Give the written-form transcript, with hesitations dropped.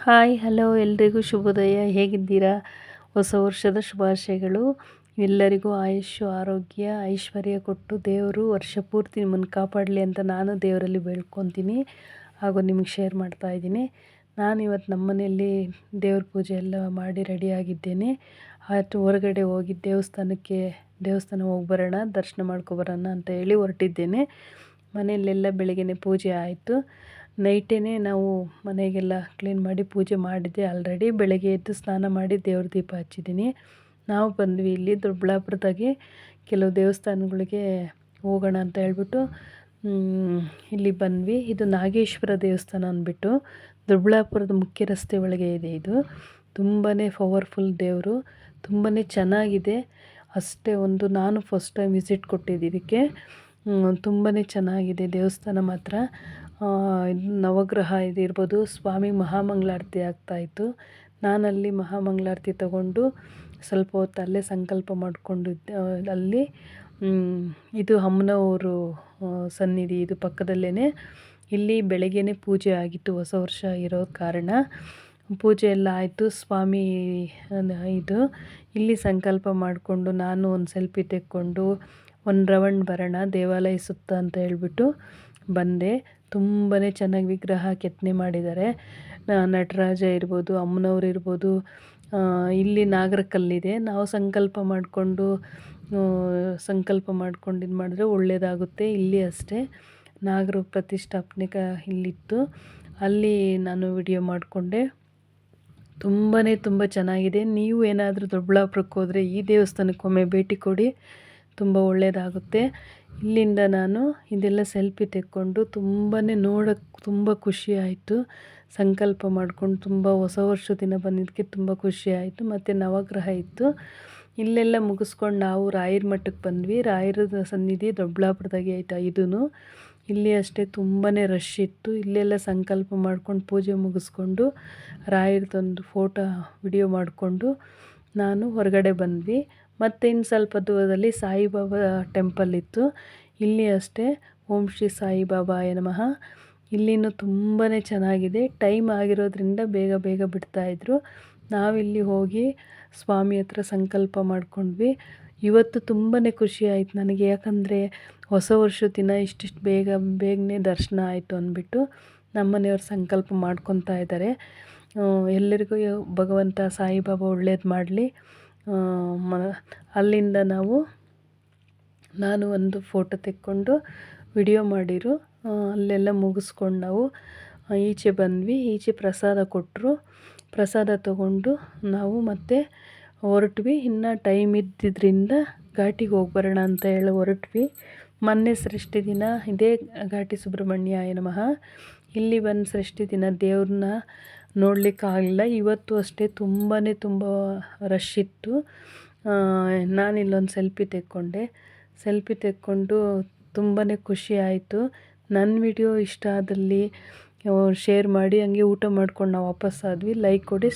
Hi hello ಎಲ್ರಿಗೂ ಶುಭೋದಯ. ಹೇಗಿದ್ದೀರಾ? ಹೊಸ ವರ್ಷದ ಶುಭಾಶಯಗಳು. ಎಲ್ಲರಿಗೂ ಆಯುಷ್ಯ ಆರೋಗ್ಯ ಐಶ್ವರ್ಯ ಕೊಟ್ಟು ದೇವರು ವರ್ಷ ಪೂರ್ತಿ ನಿಮ್ಮನ್ನು ಕಾಪಾಡಲಿ ಅಂತ ನಾನು ದೇವರಲ್ಲಿ ಬೇಡ್ಕೊತೀನಿ ಹಾಗೂ ನಿಮಗೆ ಶೇರ್ ಮಾಡ್ತಾ ಇದ್ದೀನಿ. ನಾನಿವತ್ತು ನಮ್ಮ ಮನೆಯಲ್ಲಿ ದೇವ್ರ ಪೂಜೆ ಎಲ್ಲ ಮಾಡಿ ರೆಡಿಯಾಗಿದ್ದೇನೆ. ಹೊರಗಡೆ ಹೋಗಿ ದೇವಸ್ಥಾನ ಹೋಗಿ ಬರೋಣ, ದರ್ಶನ ಮಾಡ್ಕೊಬರೋಣ ಅಂತ ಹೇಳಿ ಹೊರಟಿದ್ದೇನೆ. ಮನೆಯಲ್ಲೆಲ್ಲ ಬೆಳಗ್ಗೆನೇ ಪೂಜೆ ಆಯಿತು. ನೈಟೇ ನಾವು ಮನೆಗೆಲ್ಲ ಕ್ಲೀನ್ ಮಾಡಿ ಪೂಜೆ ಮಾಡಿದ್ದೆ ಆಲ್ರೆಡಿ. ಬೆಳಗ್ಗೆ ಎದ್ದು ಸ್ನಾನ ಮಾಡಿ ದೇವ್ರ ದೀಪ ಹಚ್ಚಿದ್ದೀನಿ. ನಾವು ಬಂದ್ವಿ ಇಲ್ಲಿ ದೊಡ್ಡಬಳ್ಳಾಪುರದಾಗೆ ಕೆಲವು ದೇವಸ್ಥಾನಗಳಿಗೆ ಹೋಗೋಣ ಅಂತ ಹೇಳ್ಬಿಟ್ಟು ಇಲ್ಲಿ ಬಂದ್ವಿ. ಇದು ನಾಗೇಶ್ವರ ದೇವಸ್ಥಾನ ಅಂದ್ಬಿಟ್ಟು ದೊಡ್ಡಬಳ್ಳಾಪುರದ ಮುಖ್ಯ ರಸ್ತೆ ಒಳಗೆ ಇದೆ. ಇದು ತುಂಬಾ ಪವರ್ಫುಲ್ ದೇವರು, ತುಂಬಾ ಚೆನ್ನಾಗಿದೆ. ಅಷ್ಟೇ ನಾನು ಫಸ್ಟ್ ಟೈಮ್ ವಿಸಿಟ್ ಕೊಟ್ಟಿದ್ದು ಇದಕ್ಕೆ. ತುಂಬಾ ಚೆನ್ನಾಗಿದೆ ದೇವಸ್ಥಾನ ಮಾತ್ರ. ನವಗ್ರಹ ಇದಿರ್ಬೋದು. ಸ್ವಾಮಿ ಮಹಾಮಂಗಳಾರತಿ ಆಗ್ತಾಯಿತ್ತು. ನಾನಲ್ಲಿ ಮಹಾಮಂಗಳಾರತಿ ತಗೊಂಡು ಸ್ವಲ್ಪ ಹೊತ್ತು ಅಲ್ಲೇ ಸಂಕಲ್ಪ ಮಾಡಿಕೊಂಡಿದ್ದೆ. ಅಲ್ಲಿ ಇದು ಅಮ್ಮನವರು ಸನ್ನಿಧಿ, ಇದು ಪಕ್ಕದಲ್ಲೇ. ಇಲ್ಲಿ ಬೆಳಗ್ಗೆನೇ ಪೂಜೆ ಆಗಿತ್ತು, ಹೊಸ ವರ್ಷ ಇರೋ ಕಾರಣ ಪೂಜೆ ಎಲ್ಲ ಆಯಿತು. ಸ್ವಾಮಿ ಇದು ಇಲ್ಲಿ ಸಂಕಲ್ಪ ಮಾಡಿಕೊಂಡು ನಾನು ಒಂದು ಸೆಲ್ಫಿ ತೆಕ್ಕೊಂಡು ಒಂದು ರೌಂಡ್ ಬರೋಣ ದೇವಾಲಯ ಸುತ್ತ ಅಂತ ಹೇಳ್ಬಿಟ್ಟು ಬಂದೆ. ತುಂಬಾ ಚೆನ್ನಾಗಿ ವಿಗ್ರಹ ಕೆತ್ತನೆ ಮಾಡಿದ್ದಾರೆ. ನಟರಾಜ ಇರ್ಬೋದು, ಅಮ್ಮನವ್ರು ಇರ್ಬೋದು. ಇಲ್ಲಿ ನಾಗರ ಕಲ್ಲಿದೆ. ನಾವು ಸಂಕಲ್ಪ ಮಾಡಿಕೊಂಡು ಇದು ಮಾಡಿದ್ರೆ ಒಳ್ಳೆಯದಾಗುತ್ತೆ. ಇಲ್ಲಿ ಅಷ್ಟೇ ನಾಗರ ಪ್ರತಿಷ್ಠಾಪನೆ ಇಲ್ಲಿತ್ತು. ಅಲ್ಲಿ ನಾನು ವಿಡಿಯೋ ಮಾಡಿಕೊಂಡೆ. ತುಂಬ ಚೆನ್ನಾಗಿದೆ. ನೀವು ಏನಾದರೂ ದೊಡ್ಡಬಳ್ಳಾಪುರಕ್ಕೆ ಹೋದರೆ ಈ ದೇವಸ್ಥಾನಕ್ಕೊಮ್ಮೆ ಭೇಟಿ ಕೊಡಿ, ತುಂಬ ಒಳ್ಳೆಯದಾಗುತ್ತೆ. ಇಲ್ಲಿಂದ ನಾನು ಇದೆಲ್ಲ ಸೆಲ್ಫಿ ತೆಕ್ಕೊಂಡು ನೋಡೋಕ್ಕೆ ತುಂಬ ಖುಷಿ ಆಯಿತು. ಸಂಕಲ್ಪ ಮಾಡ್ಕೊಂಡು ಹೊಸ ವರ್ಷದ ದಿನ ಬಂದಿದ್ದಕ್ಕೆ ತುಂಬ ಖುಷಿ ಆಯಿತು. ಮತ್ತು ನವಗ್ರಹ ಇತ್ತು. ಇಲ್ಲೆಲ್ಲ ಮುಗಿಸ್ಕೊಂಡು ನಾವು ರಾಯರ ಮಠಕ್ಕೆ ಬಂದ್ವಿ. ರಾಯರದ ಸನ್ನಿಧಿ ದೊಡ್ಡಬಳ್ಳಾಪುರದಾಗೆ ಆಯಿತಾ ಇದೂ. ಇಲ್ಲಿ ಅಷ್ಟೇ ತುಂಬಾ ರಶ್ ಇತ್ತು. ಇಲ್ಲೆಲ್ಲ ಸಂಕಲ್ಪ ಮಾಡ್ಕೊಂಡು ಪೂಜೆ ಮುಗಿಸ್ಕೊಂಡು ರಾಯರದೊಂದು ಫೋಟೋ ವಿಡಿಯೋ ಮಾಡಿಕೊಂಡು ನಾನು ಹೊರಗಡೆ ಬಂದ್ವಿ. ಮತ್ತು ಇನ್ನು ಸ್ವಲ್ಪ ದೂರದಲ್ಲಿ ಸಾಯಿಬಾಬಾ ಟೆಂಪಲ್ ಇತ್ತು. ಇಲ್ಲಿ ಅಷ್ಟೇ ಓಂ ಶ್ರೀ ಸಾಯಿಬಾಬಾಯ ನಮಃ. ಇಲ್ಲಿನೂ ತುಂಬಾ ಚೆನ್ನಾಗಿದೆ. ಟೈಮ್ ಆಗಿರೋದ್ರಿಂದ ಬೇಗ ಬಿಡ್ತಾಯಿದ್ರು. ನಾವಿಲ್ಲಿ ಹೋಗಿ ಸ್ವಾಮಿ ಹತ್ರ ಸಂಕಲ್ಪ ಮಾಡ್ಕೊಂಡ್ವಿ. ಇವತ್ತು ತುಂಬಾ ಖುಷಿ ಆಯಿತು ನನಗೆ. ಯಾಕಂದರೆ ಹೊಸ ವರ್ಷದ ದಿನ ಇಷ್ಟಿಷ್ಟು ಬೇಗನೆ ದರ್ಶನ ಆಯಿತು ಅಂದ್ಬಿಟ್ಟು ನಮ್ಮ ಮನೆಯವ್ರು ಸಂಕಲ್ಪ ಮಾಡ್ಕೊತಾ ಇದ್ದಾರೆ. ಎಲ್ಲರಿಗೂ ಭಗವಂತ ಸಾಯಿಬಾಬಾ ಒಳ್ಳೇದು ಮಾಡಲಿ. ಅಲ್ಲಿಂದ ನಾನು ಒಂದು ಫೋಟೋ ತೆಕ್ಕೊಂಡು ವಿಡಿಯೋ ಮಾಡಿರು. ಅಲ್ಲೆಲ್ಲ ಮುಗಿಸ್ಕೊಂಡು ನಾವು ಈಚೆ ಬಂದ್ವಿ. ಈಚೆ ಪ್ರಸಾದ ಕೊಟ್ಟರು. ಪ್ರಸಾದ ತಗೊಂಡು ನಾವು ಮತ್ತೆ ಹೊರಟ್ವಿ. ಇನ್ನು ಟೈಮ್ ಇದ್ದಿದ್ದರಿಂದ ಘಾಟಿಗೆ ಹೋಗಿ ಬರೋಣ ಅಂತ ಹೇಳಿ ಹೊರಟ್ವಿ. ಮೊನ್ನೆ ಸೃಷ್ಟಿ ದಿನ ಇದೇ ಘಾಟಿ ಸುಬ್ರಹ್ಮಣ್ಯಾಯ ನಮಃ. ಇಲ್ಲಿ ಬಂದು ಸೃಷ್ಟಿ ದಿನ ದೇವ್ರನ್ನ ನೋಡಲಿಕ್ಕಾಗಲಿಲ್ಲ. ಇವತ್ತು ಅಷ್ಟೇ ತುಂಬ ರಶ್ ಇತ್ತು. ನಾನಿಲ್ಲೊಂದು ಸೆಲ್ಫಿ ತೆಕ್ಕೊಂಡೆ. ಸೆಲ್ಫಿ ತೆಕ್ಕೊಂಡು ತುಂಬಾ ಖುಷಿ ಆಯಿತು. ನನ್ನ ವಿಡಿಯೋ ಇಷ್ಟ ಆದಲ್ಲಿ ಶೇರ್ ಮಾಡಿ. ಹಂಗೆ ಊಟ ಮಾಡ್ಕೊಂಡು ನಾವು ವಾಪಸ್ಸಾದ್ವಿ. ಲೈಕ್ ಕೊಡಿ.